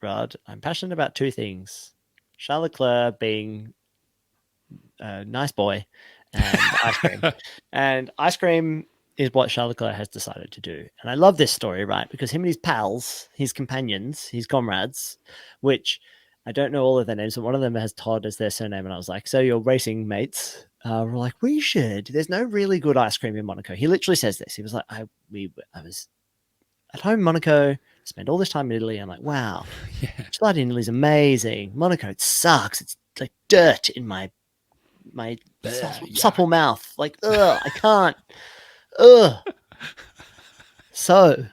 Rod, I'm passionate about two things. Charles Leclerc being a nice boy and ice cream. And ice cream is what Charles Leclerc has decided to do. And I love this story, right? Because him and his pals, his companions, his comrades, which I don't know all of their names, but one of them has Todd as their surname. And I was like, so your racing mates were like, we should. There's no really good ice cream in Monaco. He literally says this. He was like, I was at home in Monaco, spent all this time in Italy. I'm like, wow, Gelati in Italy is amazing. Monaco, it sucks. It's like dirt in my supple mouth. Like, I can't. So I'm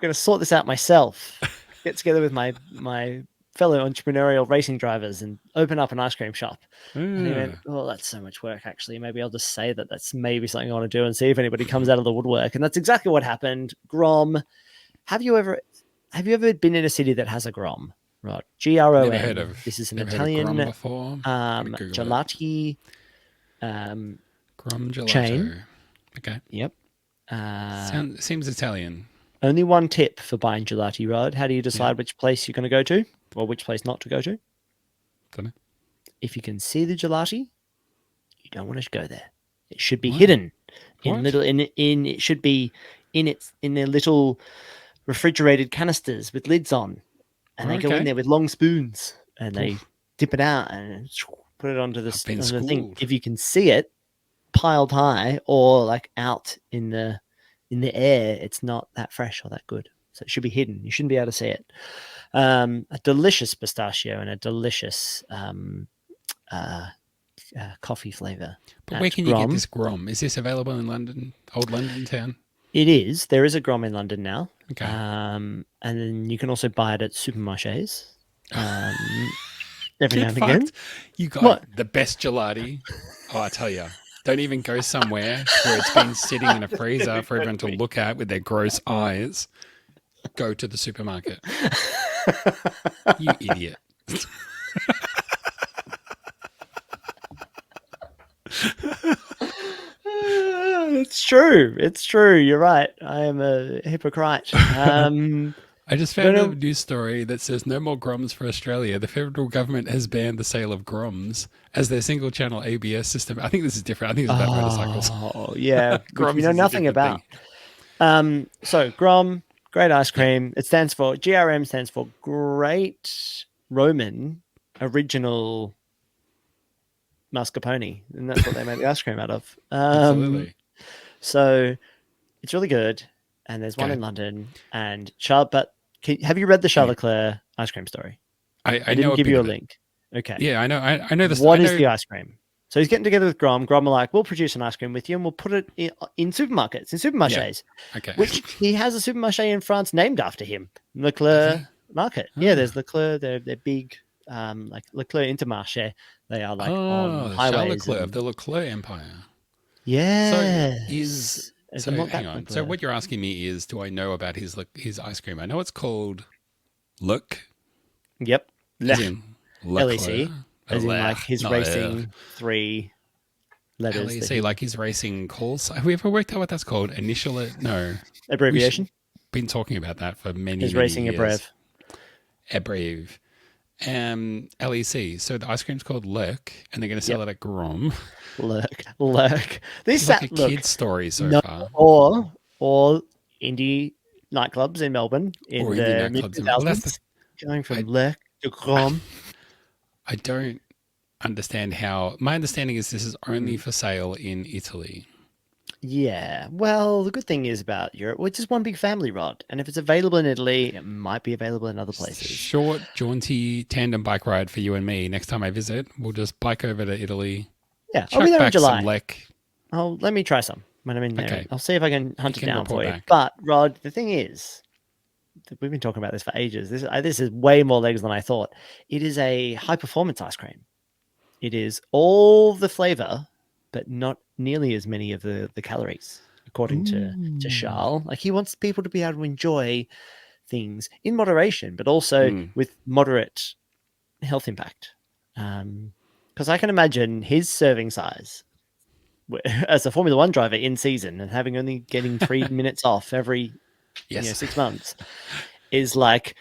gonna sort this out myself. Get together with my fellow entrepreneurial racing drivers and open up an ice cream shop. And he went, oh, that's so much work, actually. Maybe I'll just say that that's maybe something I want to do and see if anybody comes out of the woodwork. And that's exactly what happened. Grom. Have you ever been in a city that has a Grom? Right. Grom. Never heard of. This is an never Italian heard of Grom before. gelati Grom gelato. chain. Okay. Yep. Seems Italian. Only one tip for buying gelati, Rod. How do you decide which place you're going to go to or which place not to go to? Don't know. If you can see the gelati, you don't want to go there. It should be hidden it should be in their little refrigerated canisters with lids on. And they go in there with long spoons and they dip it out and put it onto the thing. If you can see it piled high or like out in the air, it's not that fresh or that good. So it should be hidden. You shouldn't be able to see it. A delicious pistachio and a delicious coffee flavor. But where can you get this Grom? Is this available in London, old London town? It is. There is a Grom in London now. Okay. And then you can also buy it at supermarchés. Every now and again. You got the best gelati. Oh, I tell you. Don't even go somewhere where it's been sitting in a freezer for everyone to look at with their gross eyes. Go to the supermarket. You idiot. It's true. It's true. You're right. I am a hypocrite. I just found a news story that says no more Groms for Australia. The federal government has banned the sale of Groms as their single channel ABS system. I think this is different. I think it's about motorcycles. Oh, yeah. Groms we know nothing about. So Grom, great ice cream. It stands for, GRM stands for Great Roman Original Mascarpone. And that's what they made the ice cream out of. Absolutely. So it's really good. And there's one in London. And have you read the Charles Leclerc ice cream story? I didn't give you a link. Okay. Yeah, I know. I know this. What is the ice cream? So he's getting together with Grom. Grom are like, we'll produce an ice cream with you and we'll put it in supermarkets, in supermarchés. Yeah. Okay. Which he has a supermarché in France named after him, Leclerc Market. Oh. Yeah, there's Leclerc. They're big, like Leclerc Intermarché. They are like on highways. Leclerc, the Leclerc Empire. Yeah. Hang on. So what you're asking me is, do I know about his ice cream? I know it's called Look. Yep. LEC. As in like his racing 3 letters. LEC, like his racing calls. Have we ever worked out what that's called? No. Abbreviation? Been talking about that for many His racing years. Abrev. LEC. So the ice cream's called Leclerc, and they're going to sell it at Grom. Leclerc. This is like a kid's story far. Or indie nightclubs in Melbourne in the mid-2000s. Going from Leclerc to Grom. I don't understand how. My understanding is this is only for sale in Italy. Yeah. Well, the good thing is about Europe, it's just one big family, Rod. And if it's available in Italy, it might be available in other places. Short, jaunty tandem bike ride for you and me. Next time I visit, we'll just bike over to Italy. Yeah. I'll be there in July. Lec. Let me try some when I'm in there. Okay. I'll see if I can hunt it down for you. But, Rod, the thing is, we've been talking about this for ages. This is way more legs than I thought. It is a high-performance ice cream. It is all the flavor, but not nearly as many of the calories, according to Charles. Like, he wants people to be able to enjoy things in moderation, but also with moderate health impact. Because I can imagine his serving size as a Formula One driver in season and getting 3 minutes off every 6 months is like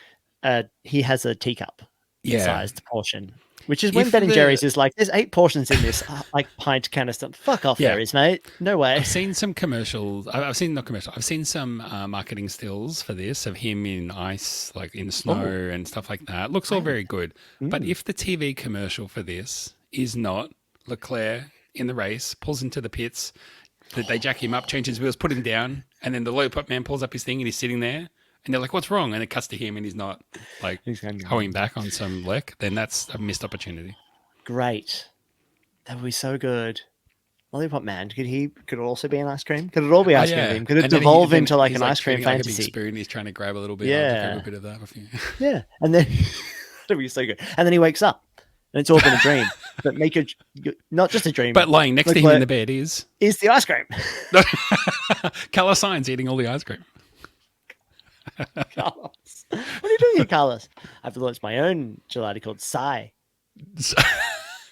he has a teacup Yeah. sized portion, which is when If Ben and the- Jerry's is like, there's 8 portions in this like pint canister. Fuck off, Yeah. there is, mate. No way. I've seen some commercials. I've seen not commercial. I've seen some marketing stills for this of him in ice, like in snow and stuff like that. Looks all very good. But if the TV commercial for this is not Leclerc in the race, pulls into the pits, that they jack him up, change his wheels, put him down, and then the lollipop man pulls up his thing and he's sitting there, and they're like, "What's wrong?" And it cuts to him and he's not like hoeing back on some lek. Then that's a missed opportunity. Great. That would be so good. Lollipop Man, could it also be an ice cream? Could it all be ice cream? Could it And then devolve then into like he's, an ice cream treating it like a fantasy? big spoon. He's trying to grab a little bit. Yeah. Grab a bit of that off you. Yeah, and then that'd be so good. And then he wakes up, and it's all been a dream. But not just a dream. But lying next to him in the bed is the ice cream. Carlos Sainz eating all the ice cream. Carlos, what are you doing here, Carlos? I've launched my own gelati called Sai.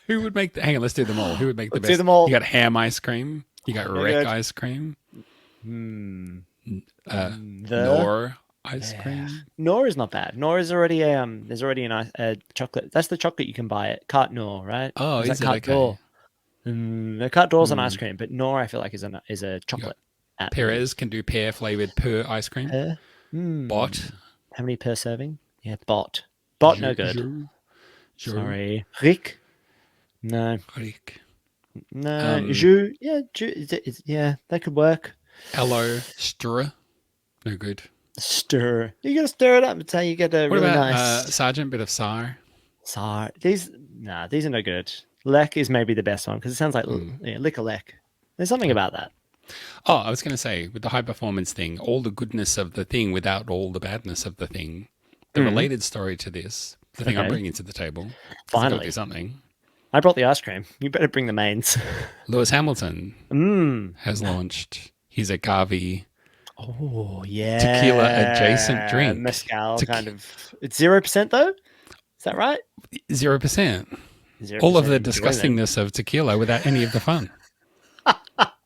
Who would make hang on, let's do them all. Who would make the Let's best? do them all. You got ham ice cream. You got wreck good. ice cream. The Nor ice cream. Nor is not bad. Nor is already there's already a chocolate. That's the chocolate you can buy at Carte Nor, right? Oh, is that it? Carte Okay. D'Or? The Carte D'Or's an ice cream, but Nor I feel like is a chocolate. app. Perez can do pear flavored per ice cream. Bot. How many per serving? Yeah, bot. Bot, no good. Sorry. Rick? No. Rick. No. Jus? Yeah, yeah, that could work. Aloe. Stir. No good. Stir. You got to stir it up. It's how you get a What really about nice. Sergeant? Bit of sour. Sour. These are no good. Lek is maybe the best one because it sounds like lick a lek. There's something about that. Oh, I was going to say, with the high performance thing, all the goodness of the thing without all the badness of the thing. The related story to this, the thing I'm bringing to the table. Finally. Do something. I brought the ice cream. You better bring the mains. Lewis Hamilton has launched his agave Oh, yeah. tequila adjacent drink. Mezcal kind of. It's 0% though? Is that right? 0%. 0% All of the enjoyment. disgustingness of tequila without any of the fun.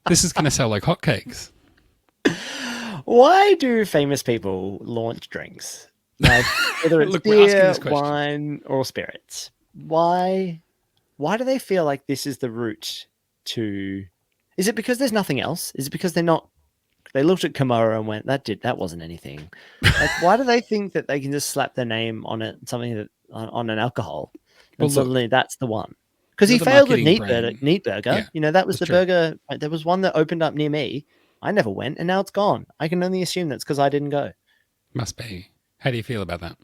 This is going to sell like hotcakes. Why do famous people launch drinks? Like, whether it's Look, we're asking beer, this question. wine, or spirits. Why do they feel like this is the route to... Is it because there's nothing else? Is it because they're not... They looked at Kamara and went, that wasn't anything. Like, why do they think that they can just slap their name on it, something that on an alcohol, and Well, look, suddenly that's the one? Because he the failed with marketing Neat brand. Burger. Yeah, That was the that's true. burger. There was one that opened up near me. I never went, and now it's gone. I can only assume that's because I didn't go. Must be. How do you feel about that?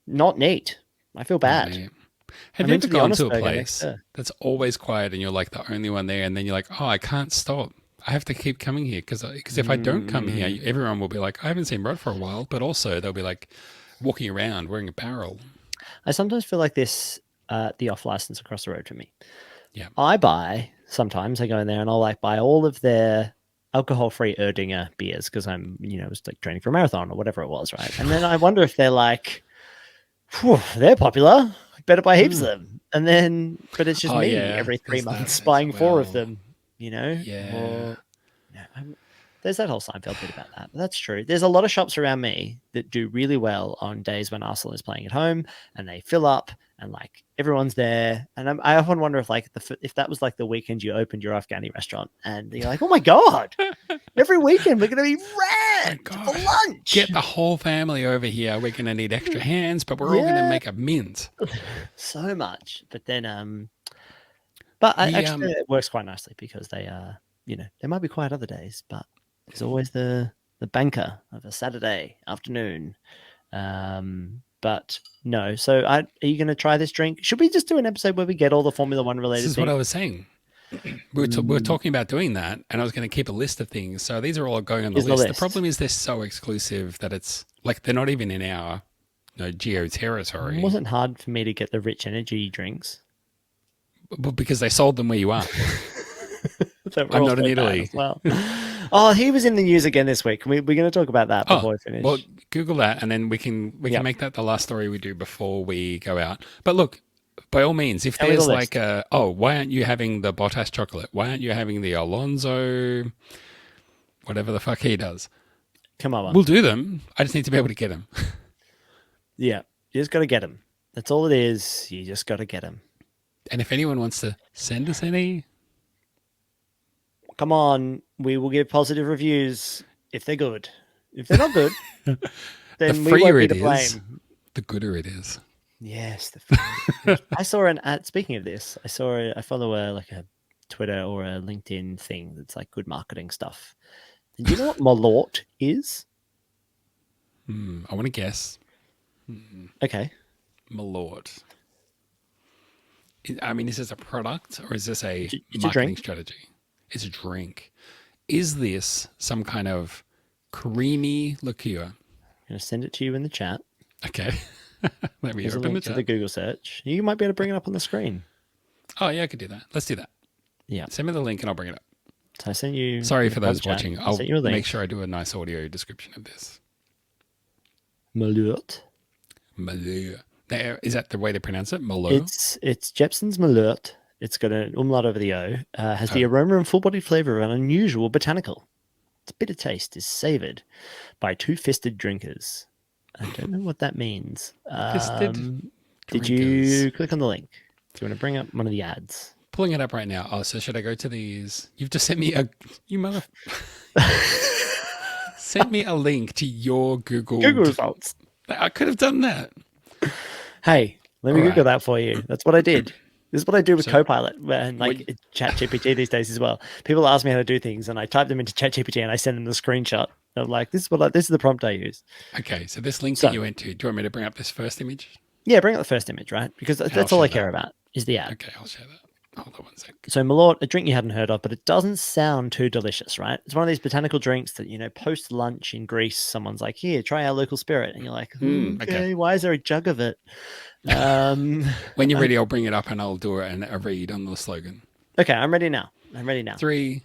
Not neat. I feel bad. Yeah. Have I'm you into ever the gone Honest to a Burger place next door. that's always quiet and you're like the only one there, and then you're like, oh, I can't stop. I have to keep coming here because if I don't come here, everyone will be like, I haven't seen Rod for a while, but also they'll be like walking around wearing a barrel. I sometimes feel like this, the off license across the road from me. Yeah. Sometimes I go in there and I'll like buy all of their alcohol-free Erdinger beers because I'm, was like training for a marathon or whatever it was, right? And then I wonder if they're like, "Phew, they're popular. Better buy heaps of them." And then, but it's just me every 3 there's months that buying as 4 of well. them, Yeah. Or, there's that whole Seinfeld bit about that. But that's true. There's a lot of shops around me that do really well on days when Arsenal is playing at home, and they fill up, and like everyone's there. And I often wonder if like if that was like the weekend you opened your Afghani restaurant, and you're like, oh my god, every weekend we're going to be rammed for lunch. Get the whole family over here. We're going to need extra hands, but we're all going to make a mint. So much. But then, actually, it works quite nicely because they they might be quiet other days, but there's always the banker of a Saturday afternoon. But no. So are you going to try this drink? Should we just do an episode where we get all the Formula One related This is things? what I was saying. We were talking about doing that, and I was going to keep a list of things. So these are all going on the list. The problem is they're so exclusive that it's like they're not even in our geo territory. It wasn't hard for me to get the rich energy drinks. But because they sold them where you are. I'm not in Italy. Well. Oh, he was in the news again this week. We're going to talk about that before we finish. Well, Google that, and then we can make that the last story we do before we go out. But look, by all means, if there's like why aren't you having the Bottas chocolate? Why aren't you having the Alonso, whatever the fuck he does? Come on. We'll do them. I just need to be able to get them. Yeah, you just got to get them. That's all it is. You just got to get them. And if anyone wants to send us any, Come on, we will give positive reviews if they're good. If they're not good, the then we freer won't be it to is, blame. the gooder it is. Yes, I saw an ad. Speaking of this, I follow a Twitter or a LinkedIn thing that's like good marketing stuff. And do you know what Malort is? I want to guess. Okay, Malort. I mean, is this a product or is this a it's a marketing drink. strategy? It's a drink. Is this some kind of creamy liqueur? I'm gonna send it to you in the chat. Okay. Let me There's a open the link to the chat. Google search. You might be able to bring it up on the screen. Oh, yeah, I could do that. Let's do that. Yeah. Send me the link and I'll bring it up. So I sent you. Sorry in for the pub those chat, watching. I I'll sent you a link. make sure I do a nice audio description of this. Malort. Malheur. Is that the way to pronounce it? Malheur? It's Jepson's Malort. It's got an umlaut over the O. Has the Oh. aroma and full-bodied flavor of an unusual botanical. Its bitter taste is savored by two-fisted drinkers. I don't know what that means. Fisted Did drinkers. you click on the link? Do you want to bring up one of the ads? Pulling it up right now. Oh, so should I go to these? You've just sent me sent me a link to your Google results. I could have done that. Hey, let me All Google right. that for you. That's what I did. This is what I do with So- Copilot and ChatGPT these days as well. People ask me how to do things, and I type them into ChatGPT and I send them the screenshot. I'm like, this is the prompt I use. Okay, so this link So- that you went to, do you want me to bring up this first image? Yeah, bring up the first image, right? Because that's all I share care that. about is the ad. Okay, I'll share that. Hold on one sec. So Malort, a drink you hadn't heard of, but it doesn't sound too delicious, right? It's one of these botanical drinks that, post lunch in Greece, someone's like, here, try our local spirit. And you're like, okay, why is there a jug of it? When you're ready, I'll bring it up and I'll do a read on the slogan. Okay, I'm ready now. 3,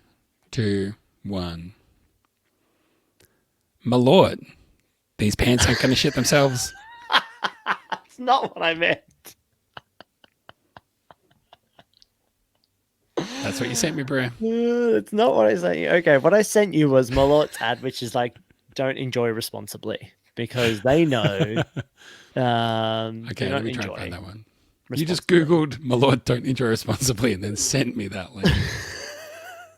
2, 1. My lord, these pants aren't going to shit themselves. It's not what I meant. That's what you sent me, bro. It's not what I sent you. Okay, what I sent you was Malort's ad, which is like, don't enjoy responsibly, because they know. Okay, let me try and find that one. You just responsibly. Googled, my lord, don't enjoy responsibly, and then sent me that link.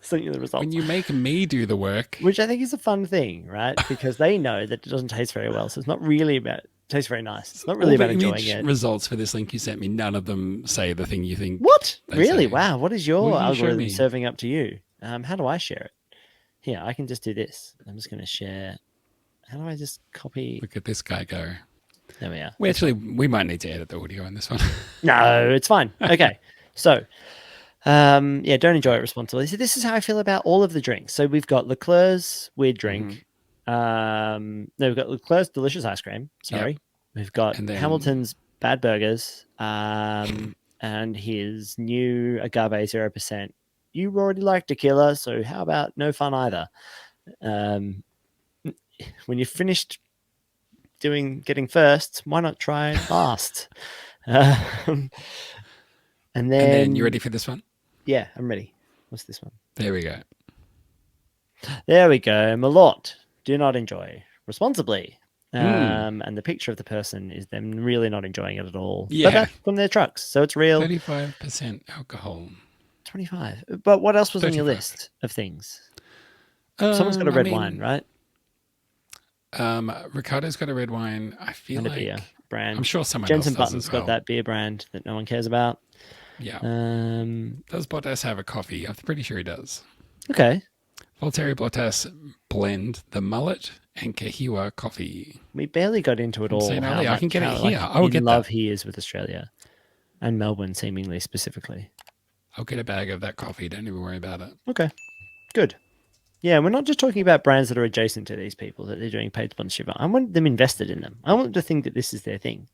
Sent you the results. When you make me do the work. Which I think is a fun thing, right? Because they know that it doesn't taste very well. So it's not really about tastes very nice. It's not really about enjoying it. Results for this link you sent me, none of them say the thing you think. What? they Really? say. Wow. What is your Will you show algorithm me? serving up to you? How do I share it? Here, I can just do this. I'm just going to share. How do I just copy? Look at this guy go. There we are. We might need to edit the audio on this one. No, it's fine. Okay. So, yeah, don't enjoy it responsibly. So this is how I feel about all of the drinks. So we've got Leclerc's weird drink. No, we've got Leclerc's delicious ice cream. Sorry. Yep. We've got And then- Hamilton's bad burgers. And his new agave 0%. You already like tequila, so how about no fun either? When you're finished getting first, why not try last? And then you ready for this one? Yeah, I'm ready. What's this one? There we go. There we go. Malort. Do not enjoy responsibly. And the picture of the person is them really not enjoying it at all. Yeah. But that's from their trucks, so it's real. 35% alcohol. 25. But what else was on your 35. list of things? Someone's got a red wine, right? Ricardo's got a red wine. I feel And a like beer brand. I'm sure someone Jensen else does Button's as well. got that beer brand that no one cares about. Yeah. Um, Does Bottas have a coffee? I'm pretty sure he does. okay. Valtteri Bottas blend the mullet and Kahiwa coffee. We barely got into it all. St. how Ali, I can much- get it how, here. I will in get love that. he is with Australia and Melbourne, seemingly specifically. I'll get a bag of that coffee. Don't even worry about it. Okay, good. Yeah, we're not just talking about brands that are adjacent to these people that they're doing paid sponsorship. I want them invested in them. I want them to think that this is their thing.